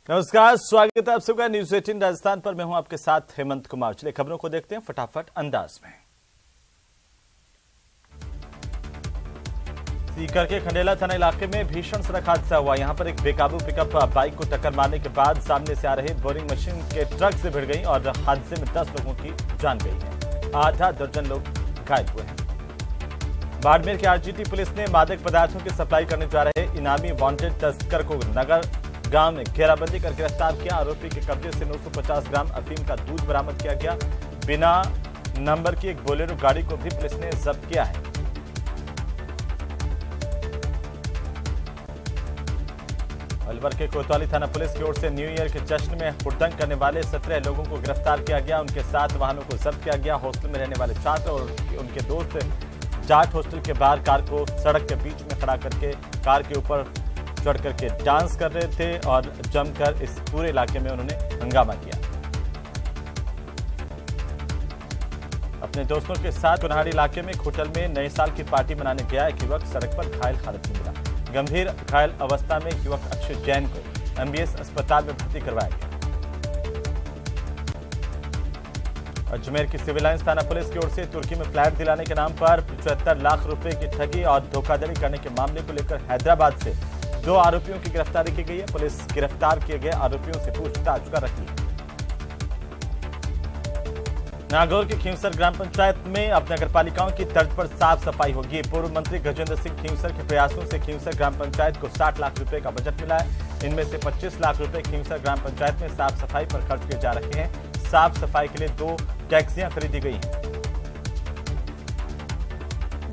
नमस्कार, स्वागत है आप सबका न्यूज 18 राजस्थान पर। मैं हूं आपके साथ हेमंत कुमार। चलिए खबरों को देखते हैं फटाफट अंदाज में। सीकर के खंडेला थाना इलाके में भीषण सड़क हादसा हुआ। यहां पर एक बेकाबू पिकअप बाइक को टक्कर मारने के बाद सामने से आ रहे बोरिंग मशीन के ट्रक से भिड़ गई और हादसे में 10 लोगों की जान गई है। आधा दर्जन लोग घायल हुए हैं। बाड़मेर के आरजीटी पुलिस ने मादक पदार्थों की सप्लाई करने जा रहे इनामी वांटेड तस्कर को नगर गांव में घेराबंदी कर गिरफ्तार किया। आरोपी के कब्जे से 950 ग्राम अफीम का दूध बरामद किया गया। बिना नंबर की एक बोलेरो गाड़ी को भी पुलिस ने जब्त किया है। अलवर के कोतवाली थाना पुलिस की ओर से न्यू ईयर के जश्न में हुड़दंग करने वाले 17 लोगों को गिरफ्तार किया गया। उनके 7 वाहनों को जब्त किया गया। हॉस्टल में रहने वाले छात्र और उनके दोस्त जाट हॉस्टल के बाहर कार को सड़क के बीच में खड़ा करके कार के ऊपर चढ़ करके डांस कर रहे थे और जमकर इस पूरे इलाके में उन्होंने हंगामा किया। अपने दोस्तों के साथ कुन्हाड़ी इलाके में एक होटल में नए साल की पार्टी मनाने गया एक युवक सड़क पर घायल हालत में मिला। गंभीर घायल अवस्था में युवक अक्षय जैन को एमबीएस अस्पताल में भर्ती करवाया गया। अजमेर की सिविल लाइंस थाना पुलिस की ओर से तुर्की में फ्लैट दिलाने के नाम पर 75 लाख रुपए की ठगी और धोखाधड़ी करने के मामले को लेकर हैदराबाद से 2 आरोपियों की गिरफ्तारी की गई है। पुलिस गिरफ्तार किए गए आरोपियों से पूछताछ कर रही है। नागौर के खींवसर ग्राम पंचायत में अब नगर पालिकाओं की तर्ज पर साफ सफाई होगी। पूर्व मंत्री गजेंद्र सिंह खींवसर के प्रयासों से खींवसर ग्राम पंचायत को 60 लाख रुपए का बजट मिला है। इनमें से 25 लाख रुपए खींवसर ग्राम पंचायत में साफ सफाई पर खर्च किए जा रहे हैं। साफ सफाई के लिए 2 टैक्सियां खरीदी गई हैं।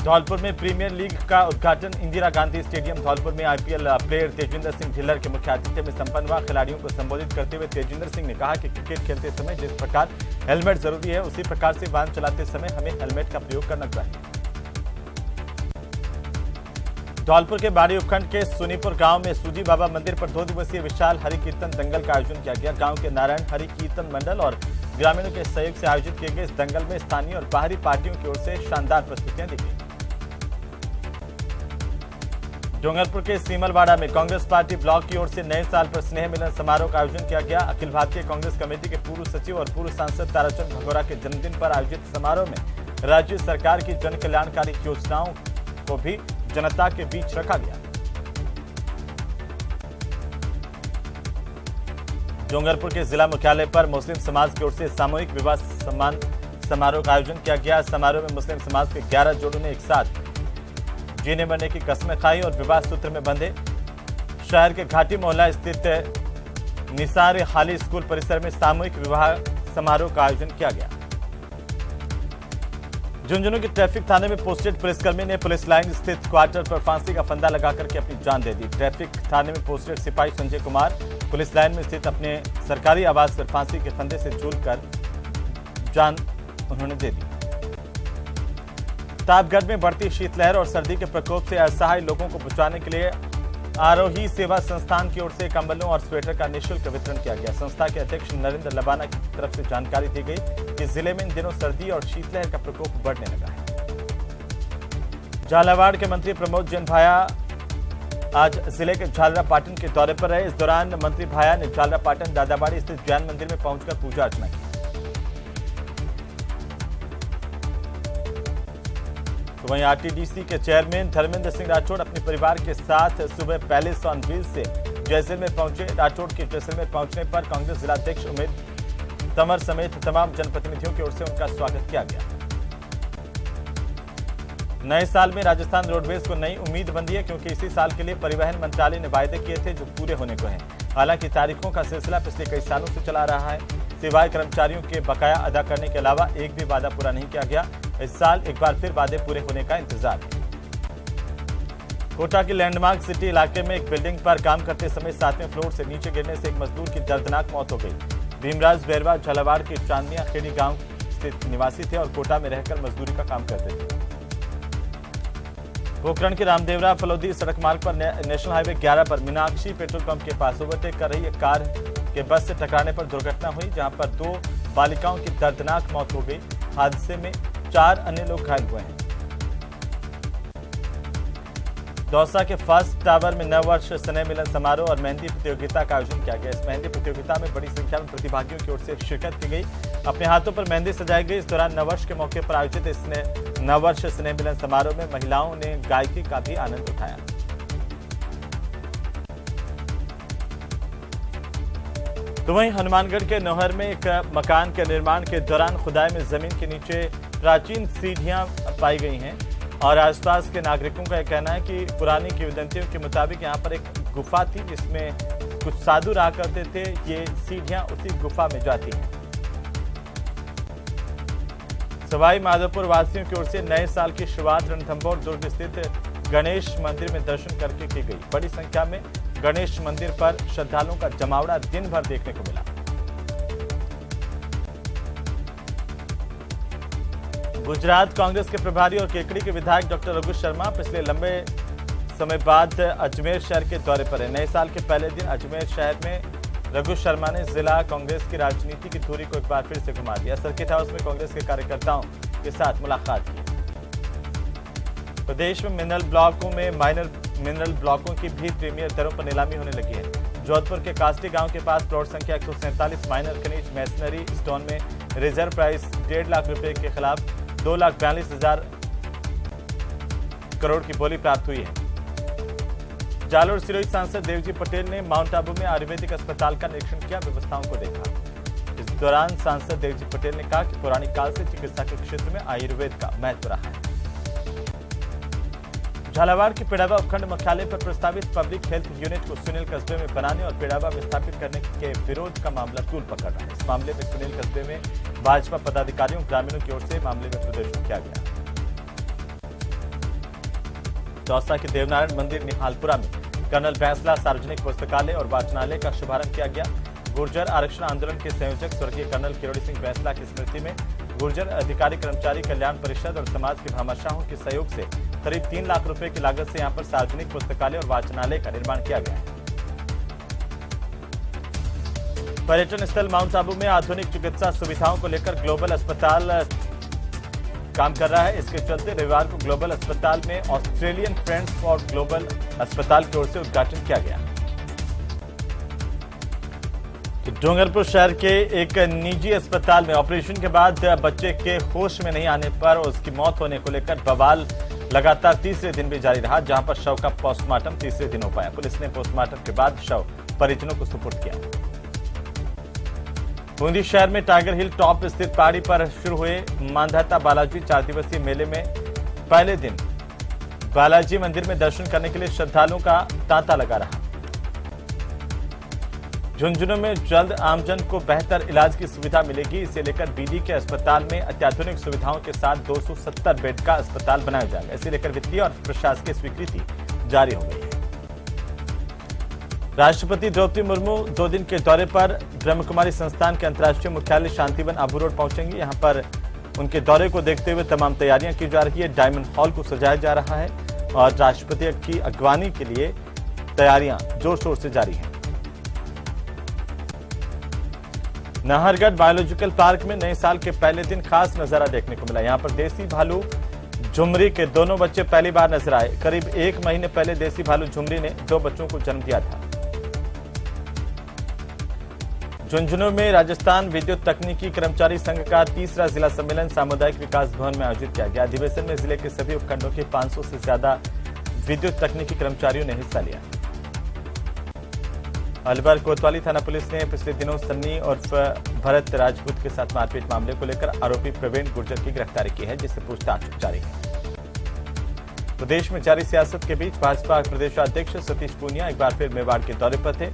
धौलपुर में प्रीमियर लीग का उद्घाटन इंदिरा गांधी स्टेडियम धौलपुर में आईपीएल प्लेयर तेजिंदर सिंह ढिल्लर के मुख्य आतिथ्य में संपन्न हुआ। खिलाड़ियों को संबोधित करते हुए तेजिंदर सिंह ने कहा कि क्रिकेट खेलते समय जिस प्रकार हेलमेट जरूरी है उसी प्रकार से वाहन चलाते समय हमें हेलमेट का प्रयोग करना चाहिए। धौलपुर के बाड़ी उपखंड के सुनीपुर गांव में सूजी बाबा मंदिर पर 2 दिवसीय विशाल हरि कीर्तन दंगल का आयोजन किया गया। गांव के नारायण हरि कीर्तन मंडल और ग्रामीणों के सहयोग से आयोजित किए गए इस दंगल में स्थानीय और बाहरी पार्टियों की ओर से शानदार प्रस्तुतियां दी गई। डूंगरपुर के सीमलवाड़ा में कांग्रेस पार्टी ब्लॉक की ओर से नए साल पर स्नेह मिलन समारोह का आयोजन किया गया। अखिल भारतीय कांग्रेस कमेटी के पूर्व सचिव और पूर्व सांसद ताराचंद भगोरा के जन्मदिन पर आयोजित समारोह में राज्य सरकार की जन कल्याणकारी योजनाओं को भी जनता के बीच रखा गया। डूंगरपुर के जिला मुख्यालय पर मुस्लिम समाज की ओर से सामूहिक विवाह सम्मान समारोह का आयोजन किया गया। समारोह में मुस्लिम समाज के 11 जोड़ों ने एक साथ जीने मरने की कस्में खाई और विवाह सूत्र में बंधे। शहर के घाटी मोहल्ला स्थित निसार हाली स्कूल परिसर में सामूहिक विवाह समारोह का आयोजन किया गया। झुंझुनू के ट्रैफिक थाने में पोस्टेड पुलिसकर्मी ने पुलिस लाइन स्थित क्वार्टर पर फांसी का फंदा लगाकर के अपनी जान दे दी। ट्रैफिक थाने में पोस्टेड सिपाही संजय कुमार पुलिस लाइन में स्थित अपने सरकारी आवास पर फांसी के फंदे से झूलकर जान उन्होंने दे दी। प्रतापगढ़ में बढ़ती शीतलहर और सर्दी के प्रकोप से असहाय लोगों को बचाने के लिए आरोही सेवा संस्थान की ओर से कंबलों और स्वेटर का निःशुल्क वितरण किया गया। संस्था के अध्यक्ष नरेंद्र लबाना की तरफ से जानकारी दी गई कि जिले में इन दिनों सर्दी और शीतलहर का प्रकोप बढ़ने लगा है। झालावाड़ के मंत्री प्रमोद जैन भाया आज जिले के झालरापाटन के दौरे पर रहे। इस दौरान मंत्री भाया ने झालरापाटन दादाबाड़ी स्थित जैन मंदिर में पहुंचकर पूजा अर्चना की। तो वहीं आरटीडीसी के चेयरमैन धर्मेंद्र सिंह राठौड़ अपने परिवार के साथ सुबह पैलेस ऑन व्हील्स से जैसलमेर पहुंचे। राठौड़ के जैसलमेर पहुंचने पर कांग्रेस जिलाध्यक्ष उमेद तंवर समेत तमाम जनप्रतिनिधियों की ओर से उनका स्वागत किया गया। नए साल में राजस्थान रोडवेज को नई उम्मीद बंधी है, क्योंकि इसी साल के लिए परिवहन मंत्रालय ने वायदे किए थे जो पूरे होने को हैं। हालांकि तारीखों का सिलसिला पिछले कई सालों से चला रहा है। सिवाय कर्मचारियों के बकाया अदा करने के अलावा एक भी वादा पूरा नहीं किया गया। इस साल एक बार फिर वादे पूरे होने का इंतजार है। कोटा के लैंडमार्क सिटी इलाके में एक बिल्डिंग पर काम करते समय 7वें फ्लोर से नीचे गिरने से एक मजदूर की दर्दनाक मौत हो गई। भीमराज बैरवा झालावाड़ के चांदनिया खेड़ी गांव स्थित निवासी थे और कोटा में रहकर मजदूरी का काम करते थे। पोखरण के रामदेवरा फलौदी सड़क मार्ग पर नेशनल हाईवे 11 पर मीनाक्षी पेट्रोल पंप के पास ओवरटेक कर रही एक कार के बस से टकराने पर दुर्घटना हुई, जहां पर 2 बालिकाओं की दर्दनाक मौत हो गई। हादसे में 4 अन्य लोग घायल हुए हैं। दौसा के फर्स्ट टावर में नव वर्ष स्नेह मिलन समारोह और मेहंदी प्रतियोगिता का आयोजन किया गया। इस मेहंदी प्रतियोगिता में बड़ी संख्या में प्रतिभागियों की ओर से शिरकत की गई। अपने हाथों पर मेहंदी सजाई गई। इस दौरान नववर्ष के मौके पर आयोजित इस नववर्ष स्नेह मिलन समारोह में महिलाओं ने गायकी का भी आनंद उठाया। तो वहीं हनुमानगढ़ के नौहर में एक मकान के निर्माण के दौरान खुदाई में जमीन के नीचे प्राचीन सीढ़ियां पाई गई हैं और आसपास के नागरिकों का कहना है कि पुरानी किंवदंतियों के मुताबिक यहां पर एक गुफा थी जिसमें कुछ साधु रहा करते थे। ये सीढ़ियां उसी गुफा में जाती हैं। सवाई माधोपुर वासियों की ओर से नए साल की शुरुआत रणथंभौर दुर्ग स्थित गणेश मंदिर में दर्शन करके की गई। बड़ी संख्या में गणेश मंदिर पर श्रद्धालुओं का जमावड़ा दिन भर देखने को मिला। गुजरात कांग्रेस के प्रभारी और केकड़ी के विधायक डॉक्टर रघु शर्मा पिछले लंबे समय बाद अजमेर शहर के दौरे पर है। नए साल के पहले दिन अजमेर शहर में रघु शर्मा ने जिला कांग्रेस की राजनीति की दूरी को एक बार फिर से घुमा दिया। सर्किट हाउस में कांग्रेस के कार्यकर्ताओं के साथ मुलाकात की। प्रदेश में मिनरल ब्लॉकों में माइनर मिनरल ब्लॉकों की भी प्रीमियर दरों पर नीलामी होने लगी है। जोधपुर के कास्टी गांव के पास प्लॉट संख्या 147 माइनर खनिज मैसनरी स्टोन में रिजर्व प्राइस 1.5 लाख रुपए के खिलाफ 2,42,000 करोड़ की बोली प्राप्त हुई है। जालोर सिरोही सांसद देवजी पटेल ने माउंट आबू में आयुर्वेदिक अस्पताल का निरीक्षण किया, व्यवस्थाओं को देखा। इस दौरान सांसद देवजी पटेल ने कहा कि पुरानी काल से चिकित्सा के क्षेत्र में आयुर्वेद का महत्व रहा है। झालावाड़ के पेड़ावा उपखंड मुख्यालय पर प्रस्तावित पब्लिक हेल्थ यूनिट को सुनील कस्बे में बनाने और पेड़ावा में स्थापित करने के विरोध का मामला तूल पकड़ रहा है। इस मामले में सुनील कस्बे में भाजपा पदाधिकारियों ग्रामीणों की ओर से मामले में प्रदर्शन किया गया। दौसा के देवनारायण मंदिर निहालपुरा में कर्नल बैंसला सार्वजनिक पुस्तकालय और वाचनालय का शुभारंभ किया गया। गुर्जर आरक्षण आंदोलन के संयोजक स्वर्गीय कर्नल किरोड़ी सिंह बैंसला की स्मृति में गुर्जर अधिकारी कर्मचारी कल्याण परिषद और समाज के भामाशाहों के सहयोग से करीब 3 लाख रुपए की लागत से यहां पर सार्वजनिक पुस्तकालय और वाचनालय का निर्माण किया गया है। पर्यटन स्थल माउंट आबू में आधुनिक चिकित्सा सुविधाओं को लेकर ग्लोबल अस्पताल काम कर रहा है। इसके चलते रविवार को ग्लोबल अस्पताल में ऑस्ट्रेलियन फ्रेंड्स फॉर ग्लोबल अस्पताल की ओर से उद्घाटन किया गया। डूंगरपुर शहर के एक निजी अस्पताल में ऑपरेशन के बाद बच्चे के होश में नहीं आने पर उसकी मौत होने को लेकर बवाल लगातार तीसरे दिन भी जारी रहा, जहां पर शव का पोस्टमार्टम तीसरे दिन हो पाया। पुलिस ने पोस्टमार्टम के बाद शव परिजनों को सुपुर्द किया। बूंदी शहर में टाइगर हिल टॉप स्थित पहाड़ी पर शुरू हुए मांधाता बालाजी 4 दिवसीय मेले में पहले दिन बालाजी मंदिर में दर्शन करने के लिए श्रद्धालुओं का तांता लगा रहा। झुंझुनू में जल्द आमजन को बेहतर इलाज की सुविधा मिलेगी, इसे लेकर बीडी के अस्पताल में अत्याधुनिक सुविधाओं के साथ 270 बेड का अस्पताल बनाया जाएगा। इसे लेकर वित्तीय और प्रशासकीय स्वीकृति जारी हो गई है। राष्ट्रपति द्रौपदी मुर्मू 2 दिन के दौरे पर ब्रह्मकुमारी संस्थान के अंतर्राष्ट्रीय मुख्यालय शांतिवन आबू रोड पहुंचेंगे। यहां पर उनके दौरे को देखते हुए तमाम तैयारियां की जा रही है। डायमंड हॉल को सजाया जा रहा है और राष्ट्रपति की अगवानी के लिए तैयारियां जोर शोर से जारी हैं। नाहरगढ़ बायोलॉजिकल पार्क में नए साल के पहले दिन खास नजारा देखने को मिला। यहां पर देसी भालू झुमरी के दोनों बच्चे पहली बार नजर आए। करीब 1 महीने पहले देसी भालू झुमरी ने 2 बच्चों को जन्म दिया था। झुंझुनू में राजस्थान विद्युत तकनीकी कर्मचारी संघ का 3रा जिला सम्मेलन सामुदायिक विकास भवन में आयोजित किया गया। अधिवेशन में जिले के सभी उपखंडों के 500 से ज्यादा विद्युत तकनीकी कर्मचारियों ने हिस्सा लिया। अलवर कोतवाली थाना पुलिस ने पिछले दिनों सन्नी और भरत राजपूत के साथ मारपीट मामले को लेकर आरोपी प्रवीण गुर्जर की गिरफ्तारी की है, जिससे पूछताछ जारी है। प्रदेश में जारी सियासत के बीच भाजपा प्रदेशाध्यक्ष सतीश पूनिया एक बार फिर मेवाड़ के दौरे पर थे।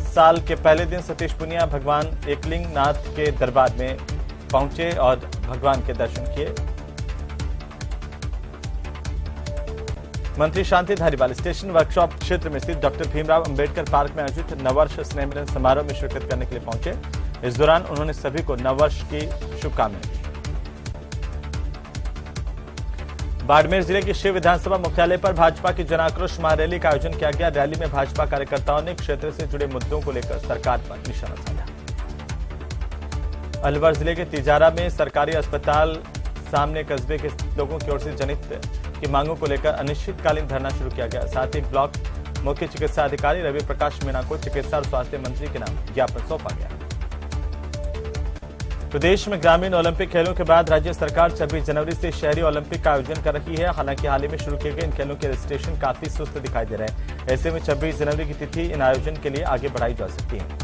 साल के पहले दिन सतीश पूनिया भगवान एकलिंग नाथ के दरबार में पहुंचे और भगवान के दर्शन किए। मंत्री शांति धारीवाल स्टेशन वर्कशॉप क्षेत्र में स्थित डॉक्टर भीमराव अंबेडकर पार्क में आयोजित नववर्ष स्नेह मिलन समारोह में शिरकत करने के लिए पहुंचे। इस दौरान उन्होंने सभी को नववर्ष की शुभकामनाएं दी। बाड़मेर जिले की शिव विधानसभा मुख्यालय पर भाजपा की जनाक्रोश महारैली का आयोजन किया गया। रैली में भाजपा कार्यकर्ताओं ने क्षेत्र से जुड़े मुद्दों को लेकर सरकार पर निशाना साधा। अलवर जिले के तिजारा में सरकारी अस्पताल सामने कस्बे के लोगों की ओर से जनहित की मांगों को लेकर अनिश्चितकालीन धरना शुरू किया गया। साथ ही ब्लॉक मुख्य चिकित्सा अधिकारी रवि प्रकाश मीणा को चिकित्सा और स्वास्थ्य मंत्री के नाम ज्ञापन सौंपा गया। प्रदेश में ग्रामीण ओलंपिक खेलों के बाद राज्य सरकार 26 जनवरी से शहरी ओलंपिक का आयोजन कर रही है। हालांकि हाल ही में शुरू किए गए इन खेलों के रजिस्ट्रेशन काफी सुस्त दिखाई दे रहे हैं। ऐसे में 26 जनवरी की तिथि इन आयोजन के लिए आगे बढ़ाई जा सकती है।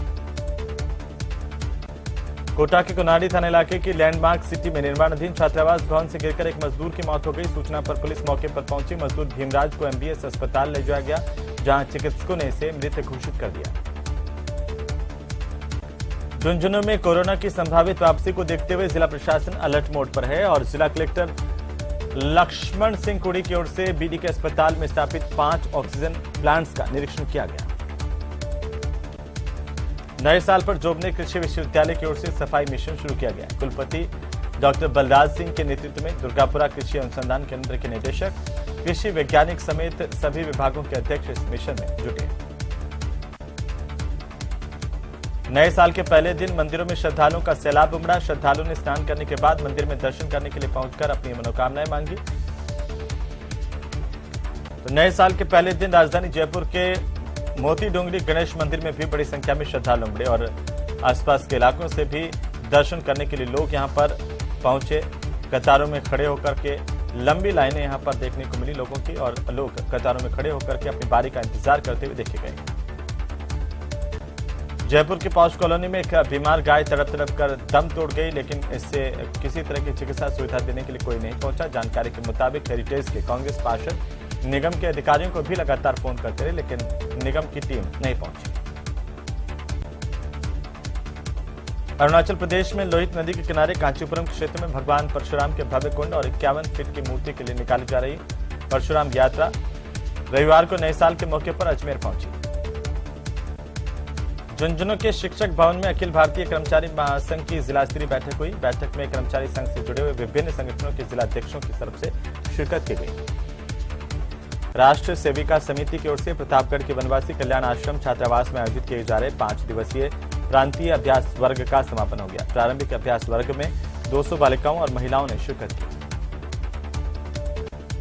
कोटा के कोनाडी थाना इलाके की लैंडमार्क सिटी में निर्माणाधीन छात्रावास भवन से गिरकर एक मजदूर की मौत हो गई। सूचना पर पुलिस मौके पर पहुंची। मजदूर भीमराज को एमबीएस अस्पताल ले जाया गया, जहां चिकित्सकों ने इसे मृत घोषित कर दिया। झुंझुनू में कोरोना की संभावित वापसी को देखते हुए जिला प्रशासन अलर्ट मोड पर है और जिला कलेक्टर लक्ष्मण सिंह कुड़ी की ओर से बीडी के अस्पताल में स्थापित 5 ऑक्सीजन प्लांट्स का निरीक्षण किया गया। नए साल पर जोबने कृषि विश्वविद्यालय की ओर से सफाई मिशन शुरू किया गया। कुलपति डॉक्टर बलराज सिंह के नेतृत्व में दुर्गापुरा कृषि अनुसंधान केंद्र के निदेशक, कृषि वैज्ञानिक समेत सभी विभागों के अध्यक्ष इस मिशन में जुटे। नए साल के पहले दिन मंदिरों में श्रद्धालुओं का सैलाब उमड़ा। श्रद्धालुओं ने स्नान करने के बाद मंदिर में दर्शन करने के लिए पहुंचकर अपनी मनोकामनाएं मांगी। तो नए साल के पहले दिन राजधानी जयपुर के मोती डोंगरी गणेश मंदिर में भी बड़ी संख्या में श्रद्धालु उमड़े और आसपास के इलाकों से भी दर्शन करने के लिए लोग यहां पर पहुंचे। कतारों में खड़े होकर के लंबी लाइनें यहां पर देखने को मिली लोगों की और लोग कतारों में खड़े होकर के अपनी बारी का इंतजार करते हुए देखे गए। जयपुर की पॉश कॉलोनी में एक बीमार गाय तड़प तड़प कर दम तोड़ गई, लेकिन इससे किसी तरह की चिकित्सा सुविधा देने के लिए कोई नहीं पहुंचा। जानकारी के मुताबिक हेरिटेज के कांग्रेस पार्षद निगम के अधिकारियों को भी लगातार फोन करते रहे, लेकिन निगम की टीम नहीं पहुंची। अरुणाचल प्रदेश में लोहित नदी के किनारे कांचीपुरम क्षेत्र में भगवान परशुराम के भव्य कुंड और 51 फीट की मूर्ति के लिए निकाली जा रही परशुराम यात्रा रविवार को नए साल के मौके पर अजमेर पहुंची। झुंझुनू के शिक्षक भवन में अखिल भारतीय कर्मचारी महासंघ की जिला स्तरीय बैठक हुई। बैठक में कर्मचारी संघ से जुड़े हुए विभिन्न संगठनों के जिलाध्यक्षों की तरफ से शिरकत की गई। राष्ट्र सेविका समिति की ओर से प्रतापगढ़ के वनवासी कल्याण आश्रम छात्रावास में आयोजित किए जा रहे 5 दिवसीय प्रांतीय अभ्यास वर्ग का समापन हो गया। प्रारंभिक अभ्यास वर्ग में 200 बालिकाओं और महिलाओं ने शिरकत की।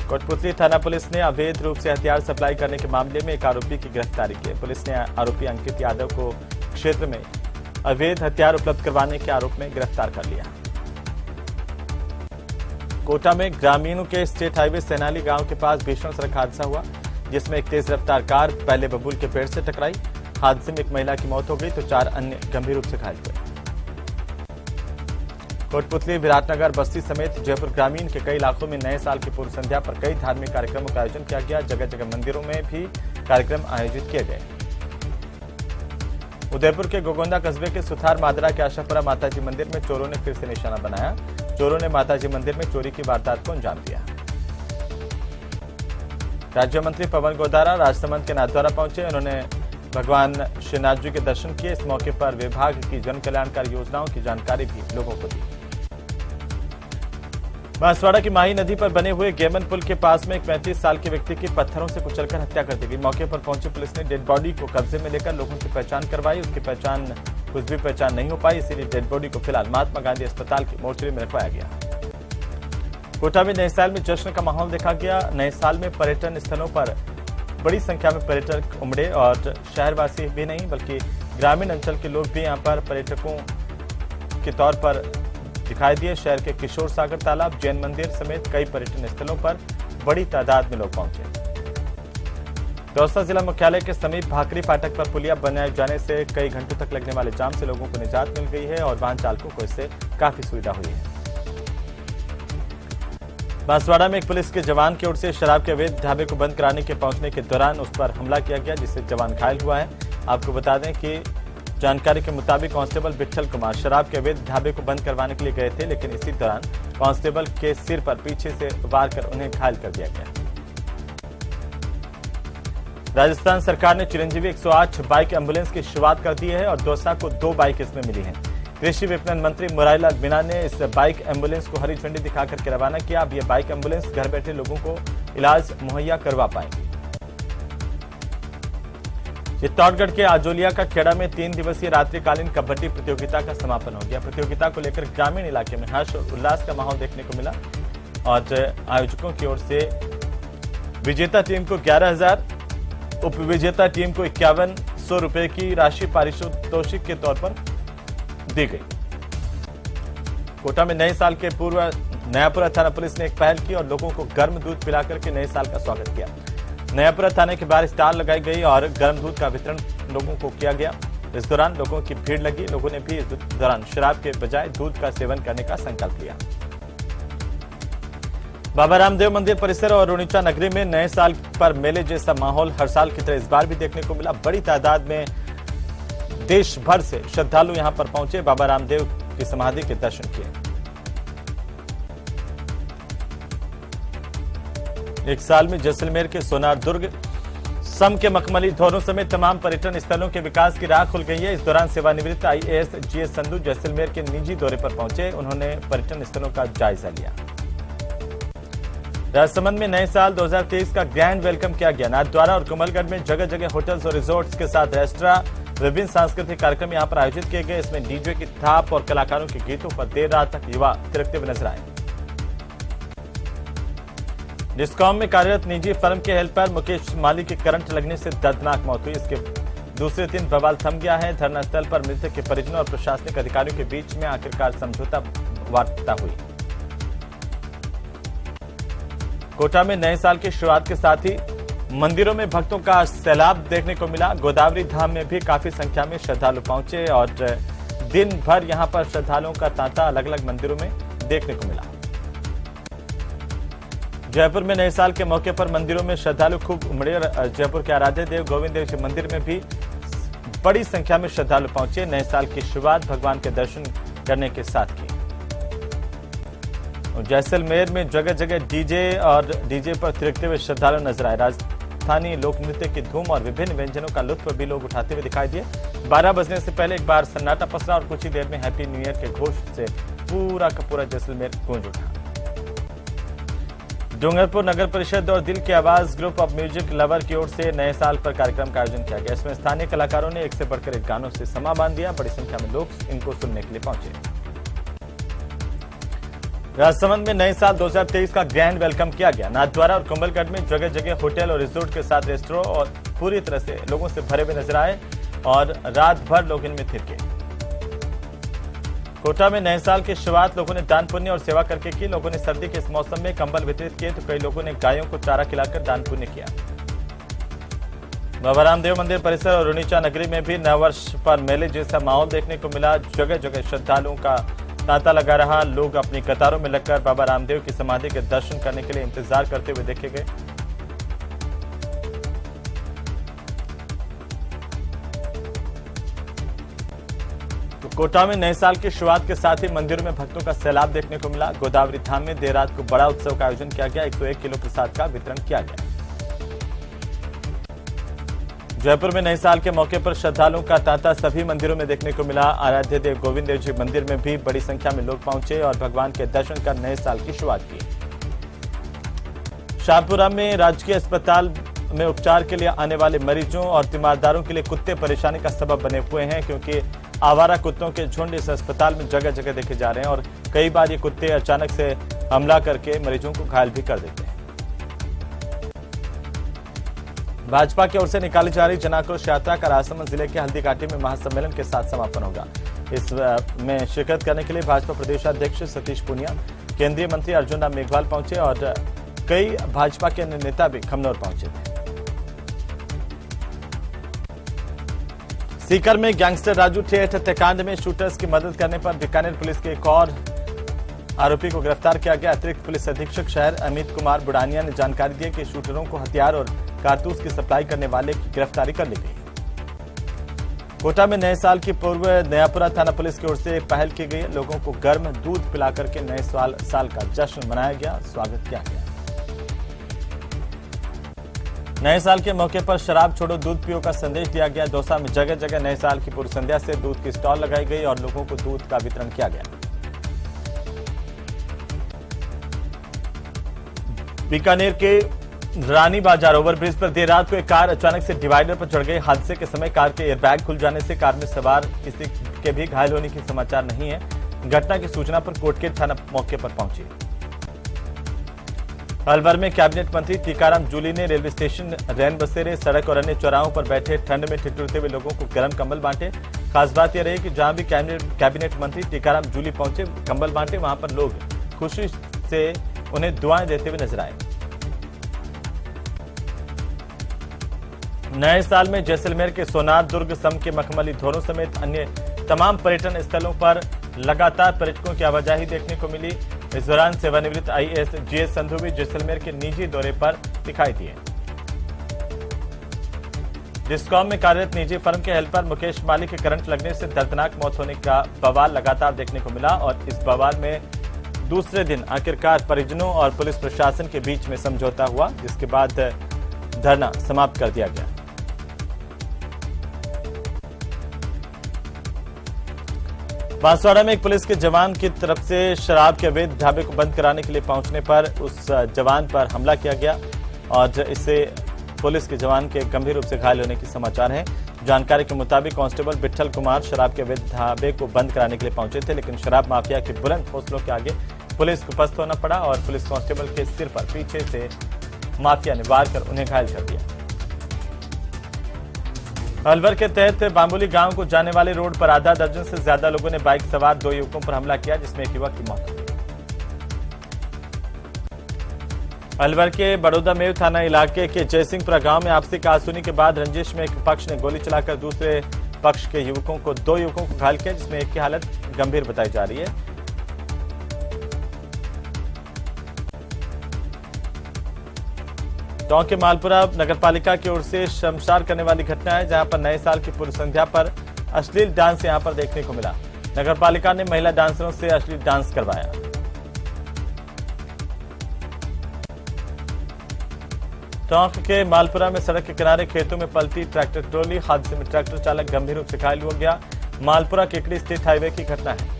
कोटपुतली थाना पुलिस ने अवैध रूप से हथियार सप्लाई करने के मामले में एक आरोपी की गिरफ्तारी की। पुलिस ने आरोपी अंकित यादव को क्षेत्र में अवैध हथियार उपलब्ध करवाने के आरोप में गिरफ्तार कर लिया। कोटा में ग्रामीणों के स्टेट हाईवे सेनाली गांव के पास भीषण सड़क हादसा हुआ, जिसमें एक तेज रफ्तार कार पहले बबूल के पेड़ से टकराई। हादसे में एक महिला की मौत हो गई तो 4 अन्य गंभीर रूप से घायल हुए। कोटपुतली, विराटनगर, बस्ती समेत जयपुर ग्रामीण के कई इलाकों में नए साल की पूर्व संध्या पर कई धार्मिक कार्यक्रमों का आयोजन किया गया। जगह जगह मंदिरों में भी कार्यक्रम आयोजित किए गए। उदयपुर के गोगोंदा कस्बे के सुथार मादरा के आशापुरा माताजी मंदिर में चोरों ने फिर से निशाना बनाया। चोरों ने माताजी मंदिर में चोरी की वारदात को अंजाम दिया। राज्य मंत्री पवन गोदारा राजसमंद के नाथद्वारा पहुंचे। उन्होंने भगवान श्रीनाथ जी के दर्शन किए। इस मौके पर विभाग की जन कल्याणकारी योजनाओं की जानकारी भी लोगों को दी। बांसवाड़ा की माही नदी पर बने हुए गेमन पुल के पास में एक 35 साल के व्यक्ति की पत्थरों से कुचलकर हत्या कर दी गई। मौके पर पहुंची पुलिस ने डेड बॉडी को कब्जे में लेकर लोगों से पहचान करवाई। उसकी कुछ भी पहचान नहीं हो पाई, इसीलिए डेड बॉडी को फिलहाल महात्मा गांधी अस्पताल की मोर्चरी में रखवाया गया। कोटा में नए साल में जश्न का माहौल देखा गया। नए साल में पर्यटन स्थलों पर बड़ी संख्या में पर्यटक उमड़े और शहरवासी भी नहीं बल्कि ग्रामीण अंचल के लोग भी यहां पर पर्यटकों के तौर पर दिखाई दिए। शहर के किशोर सागर तालाब, जैन मंदिर समेत कई पर्यटन स्थलों पर बड़ी तादाद में लोग पहुंचे। दौसा जिला मुख्यालय के समीप भाकरी फाटक पर पुलिया बनाए जाने से कई घंटों तक लगने वाले जाम से लोगों को निजात मिल गई है और वाहन चालकों को इससे काफी सुविधा हुई है। बांसवाड़ा में एक पुलिस के जवान की ओर से शराब के अवैध ढाबे को बंद कराने के पहुंचने के दौरान उस पर हमला किया गया, जिससे जवान घायल हुआ है। आपको बता दें कि जानकारी के मुताबिक कांस्टेबल विठल कुमार शराब के अवैध ढाबे को बंद करवाने के लिए गए थे, लेकिन इसी दौरान कांस्टेबल के सिर पर पीछे से वार कर उन्हें घायल कर दिया गया। राजस्थान सरकार ने चिरंजीवी 108 बाइक एम्बुलेंस की शुरुआत कर दी है और दौसा को 2 बाइक इसमें मिली हैं। कृषि विपणन मंत्री मुरारीलाल मीणा ने इस बाइक एम्बुलेंस को हरी झंडी दिखाकर के रवाना किया। अब यह बाइक एम्बुलेंस घर बैठे लोगों को इलाज मुहैया करवा पाएंगी। चित्तौड़गढ़ के आजोलिया का खेड़ा में 3 दिवसीय रात्रिकालीन कबड्डी प्रतियोगिता का समापन हो गया। प्रतियोगिता को लेकर ग्रामीण इलाके में हर्ष और उल्लास का माहौल देखने को मिला और आयोजकों की ओर से विजेता टीम को 11,000, उपविजेता टीम को 5100 रुपए की राशि पारितोषिक के तौर पर दी गई। कोटा में नए साल के पूर्व नयापुरा थाना पुलिस ने एक पहल की और लोगों को गर्म दूध पिलाकर के नए साल का स्वागत किया। नयापुरा थाने के बाहर स्टॉल लगाई गई और गर्म दूध का वितरण लोगों को किया गया। इस दौरान लोगों की भीड़ लगी। लोगों ने भी इस दौरान शराब के बजाय दूध का सेवन करने का संकल्प लिया। बाबा रामदेव मंदिर परिसर और रुणीचा नगरी में नए साल पर मेले जैसा माहौल हर साल की तरह इस बार भी देखने को मिला। बड़ी तादाद में देश भर से श्रद्धालु यहां पर पहुंचे, बाबा रामदेव की समाधि के दर्शन किए। एक साल में जैसलमेर के सोनार दुर्ग, सम के मखमली धोरों समेत तमाम पर्यटन स्थलों के विकास की राह खुल गई है। इस दौरान सेवानिवृत्त IAS GS संधू जैसलमेर के निजी दौरे पर पहुंचे। उन्होंने पर्यटन स्थलों का जायजा लिया। राजसमंद में नए साल 2023 का ग्रैंड वेलकम किया गया। नाथद्वारा और कोमलगढ़ में जगह जगह होटल्स और रिजॉर्ट्स के साथ रेस्टोरेंट, विभिन्न सांस्कृतिक कार्यक्रम यहां पर आयोजित किए गए। इसमें डीजे की थाप और कलाकारों के गीतों पर देर रात तक युवा थिरकते हुए नजर आए। डिस्कॉम में कार्यरत निजी फर्म के हेल्पर मुकेश माली की करंट लगने से दर्दनाक मौत हुई। इसके दूसरे दिन बवाल थम गया है। धरना स्थल पर मृतक के परिजनों और प्रशासनिक अधिकारियों के बीच में आखिरकार समझौता वार्ता हुई। कोटा में नए साल की शुरुआत के साथ ही मंदिरों में भक्तों का सैलाब देखने को मिला। गोदावरी धाम में भी काफी संख्या में श्रद्धालु पहुंचे और दिन भर यहां पर श्रद्धालुओं का तांता अलग अलग मंदिरों में देखने को मिला। जयपुर में नए साल के मौके पर मंदिरों में श्रद्धालु खूब उमड़े। जयपुर के आराध्य देव गोविंद देव जी मंदिर में भी बड़ी संख्या में श्रद्धालु पहुंचे। नए साल की शुरुआत भगवान के दर्शन करने के साथ की। जैसलमेर में जगह जगह डीजे पर थिरकते हुए श्रद्धालु नजर आए। राजस्थानी लोक नृत्य की धूम और विभिन्न व्यंजनों का लुत्फ भी लोग उठाते हुए दिखाई दिए। 12 बजने से पहले एक बार सन्नाटा पसरा और कुछ ही देर में हैप्पी न्यू ईयर के घोष से पूरा का पूरा जैसलमेर गूंज उठा। डूंगरपुर नगर परिषद और दिल की आवाज ग्रुप ऑफ म्यूजिक लवर की ओर से नए साल पर कार्यक्रम का आयोजन किया गया। इसमें स्थानीय कलाकारों ने एक से बढ़कर एक गानों से समा बांध दिया। बड़ी संख्या में लोग इनको सुनने के लिए पहुंचे। राजसमंद में नए साल 2023 का ग्रैंड वेलकम किया गया। नाथद्वारा और कोमलगढ़ में जगह जगह होटल और रिजॉर्ट के साथ रेस्टोरेंट और पूरी तरह से लोगों से भरे हुए नजर आए और रात भर लोग इनमें थिरके। कोटा में नए साल की शुरुआत लोगों ने दान पुण्य और सेवा करके की। लोगों ने सर्दी के इस मौसम में कंबल वितरित किए तो कई लोगों ने गायों को चारा खिलाकर दान पुण्य किया। बाबा रामदेव मंदिर परिसर और रुणीचा नगरी में भी नववर्ष पर मेले जैसा माहौल देखने को मिला। जगह जगह श्रद्धालुओं का तांता लगा रहा। लोग अपनी कतारों में लगकर बाबा रामदेव की समाधि के दर्शन करने के लिए इंतजार करते हुए देखे गए। तो कोटा में नए साल की शुरुआत के साथ ही मंदिरों में भक्तों का सैलाब देखने को मिला। गोदावरी धाम में देर रात को बड़ा उत्सव का आयोजन किया गया। 101 किलो प्रसाद का वितरण किया गया। जयपुर में नए साल के मौके पर श्रद्धालुओं का तांता सभी मंदिरों में देखने को मिला। आराध्य देव गोविंद देव जी मंदिर में भी बड़ी संख्या में लोग पहुंचे और भगवान के दर्शन कर नए साल की शुरुआत की। शाहपुरा में राजकीय अस्पताल में उपचार के लिए आने वाले मरीजों और तीमारदारों के लिए कुत्ते परेशानी का सबब बने हुए हैं, क्योंकि आवारा कुत्तों के झुंड इस अस्पताल में जगह जगह देखे जा रहे हैं और कई बार ये कुत्ते अचानक से हमला करके मरीजों को घायल भी कर देते हैं। भाजपा की ओर से निकाली जा रही जन आक्रोश यात्रा का राजसमंद जिले के हल्दीघाटी में महासम्मेलन के साथ समापन होगा। इसमें शिरकत करने के लिए भाजपा प्रदेशाध्यक्ष सतीश पूनिया, केंद्रीय मंत्री अर्जुन राम मेघवाल पहुंचे और कई भाजपा के अन्य नेता भी खमनौर पहुंचे थे। सीकर में गैंगस्टर राजू ठेठ हत्याकांड में शूटर्स की मदद करने पर बीकानेर पुलिस के एक और आरोपी को गिरफ्तार किया गया। अतिरिक्त पुलिस अधीक्षक शहर अमित कुमार बुडानिया ने जानकारी दी कि शूटरों को हथियार और कारतूस की सप्लाई करने वाले की गिरफ्तारी कर ली गई। कोटा में नए साल की पूर्व नयापुरा थाना पुलिस की ओर से पहल की गई। लोगों को गर्म दूध पिलाकर के नए साल का जश्न मनाया गया, स्वागत किया गया। नए साल के मौके पर शराब छोड़ो दूध पियो का संदेश दिया गया। दौसा में जगह जगह नए साल की पूर्व संध्या से दूध की स्टॉल लगाई गई और लोगों को दूध का वितरण किया गया। बीकानेर के रानी बाजार ओवरब्रिज पर देर रात को एक कार अचानक से डिवाइडर पर चढ़ गई। हादसे के समय कार के एयरबैग खुल जाने से कार में सवार किसी के भी घायल होने की समाचार नहीं है। घटना की सूचना पर कोटकेट थाना मौके पर पहुंची। अलवर में कैबिनेट मंत्री टीकाराम जूली ने रेलवे स्टेशन, रैन बसेरे, सड़क और अन्य चौराहों पर बैठे ठंड में ठिठुरते हुए लोगों को गर्म कंबल बांटे। खास बात यह रही कि जहां भी कैबिनेट मंत्री टीकाराम जूली पहुंचे, कंबल बांटे, वहां पर लोग खुशी से उन्हें दुआएं देते हुए नजर आए। नए साल में जैसलमेर के सोनार, दुर्ग, सम के मखमली, धोरों समेत अन्य तमाम पर्यटन स्थलों पर लगातार पर्यटकों की आवाजाही देखने को मिली। इस दौरान सेवानिवृत्त आईएएस जीएस संधू भी जैसलमेर के निजी दौरे पर दिखाई दिए। डिस्कॉम में कार्यरत निजी फर्म के हेल्पर मुकेश माली के करंट लगने से दर्दनाक मौत होने का बवाल लगातार देखने को मिला और इस बवाल में दूसरे दिन आखिरकार परिजनों और पुलिस प्रशासन के बीच में समझौता हुआ, जिसके बाद धरना समाप्त कर दिया गया। बांसवाड़ा में एक पुलिस के जवान की तरफ से शराब के अवैध ढाबे को बंद कराने के लिए पहुंचने पर उस जवान पर हमला किया गया और इससे पुलिस के जवान के गंभीर रूप से घायल होने के समाचार हैं। जानकारी के मुताबिक कांस्टेबल विठल कुमार शराब के अवैध ढाबे को बंद कराने के लिए पहुंचे थे, लेकिन शराब माफिया के बुलंद हौसलों के आगे पुलिस को पस्त होना पड़ा और पुलिस कांस्टेबल के सिर पर पीछे से माफिया ने वार कर उन्हें घायल कर दिया। अलवर के तहत बांबुली गांव को जाने वाले रोड पर आधा दर्जन से ज्यादा लोगों ने बाइक सवार 2 युवकों पर हमला किया, जिसमें एक युवक की मौत हो गई। अलवर के बड़ौदामेव थाना इलाके के जयसिंहपुरा गांव में आपसी कहासुनी के बाद रंजिश में एक पक्ष ने गोली चलाकर दूसरे पक्ष के युवकों को 2 युवकों को घायल किया, जिसमें एक की हालत गंभीर बताई जा रही है। टोंक के मालपुरा नगरपालिका की ओर से शर्मसार करने वाली घटना है, जहां पर नए साल की पूर्व संध्या पर अश्लील डांस यहां पर देखने को मिला। नगरपालिका ने महिला डांसरों से अश्लील डांस करवाया। टोंक के मालपुरा में सड़क के किनारे खेतों में पलटी ट्रैक्टर ट्रॉली, हादसे में ट्रैक्टर चालक गंभीर रूप से घायल हो गया। मालपुरा केकड़ी स्टेट हाईवे की घटना है।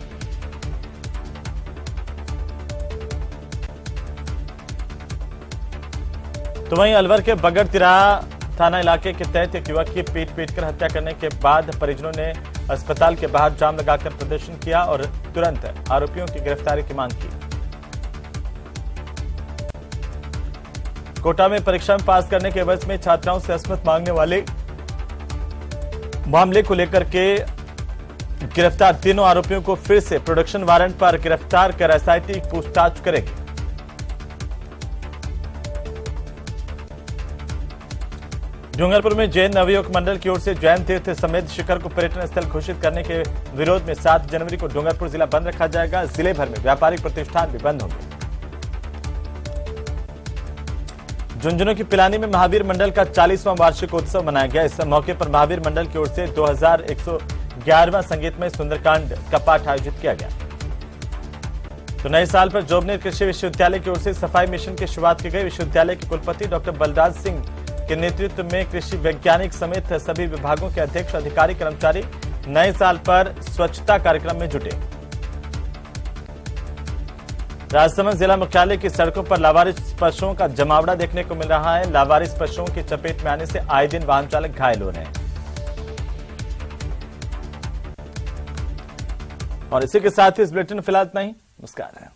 तो वहीं अलवर के बगड़ तिराहा थाना इलाके के तहत एक युवक की पीट-पीट कर हत्या करने के बाद परिजनों ने अस्पताल के बाहर जाम लगाकर प्रदर्शन किया और तुरंत आरोपियों की गिरफ्तारी की मांग की। कोटा में परीक्षा में पास करने के एवज में छात्राओं से असमत मांगने वाले मामले को लेकर के गिरफ्तार तीनों आरोपियों को फिर से प्रोडक्शन वारंट पर गिरफ्तार कर एसआईटी पूछताछ करेगी। डूंगरपुर में जैन नवयुवक मंडल की ओर से जैन तीर्थ समेत शिखर को पर्यटन स्थल घोषित करने के विरोध में 7 जनवरी को डूंगरपुर जिला बंद रखा जाएगा। जिले भर में व्यापारिक प्रतिष्ठान भी बंद होंगे। झुंझुनू की पिलानी में महावीर मंडल का 40वां वार्षिकोत्सव मनाया गया। इस मौके पर महावीर मंडल की ओर से 2111वां संगीतमय सुंदरकांड का पाठ आयोजित किया गया। तो नए साल पर जोबनेर कृषि विश्वविद्यालय की ओर से सफाई मिशन की शुरुआत की गई। विश्वविद्यालय के कुलपति डॉक्टर बलराज सिंह के नेतृत्व में कृषि वैज्ञानिक समेत सभी विभागों के अध्यक्ष, अधिकारी, कर्मचारी नए साल पर स्वच्छता कार्यक्रम में जुटे। राजसमंद जिला मुख्यालय की सड़कों पर लावारिस पशुओं का जमावड़ा देखने को मिल रहा है। लावारिस पशुओं की चपेट में आने से आए दिन वाहन चालक घायल हो रहे हैं। और इसी के साथ ही इस बुलेटिन में फिलहाल इतना ही। नमस्कार।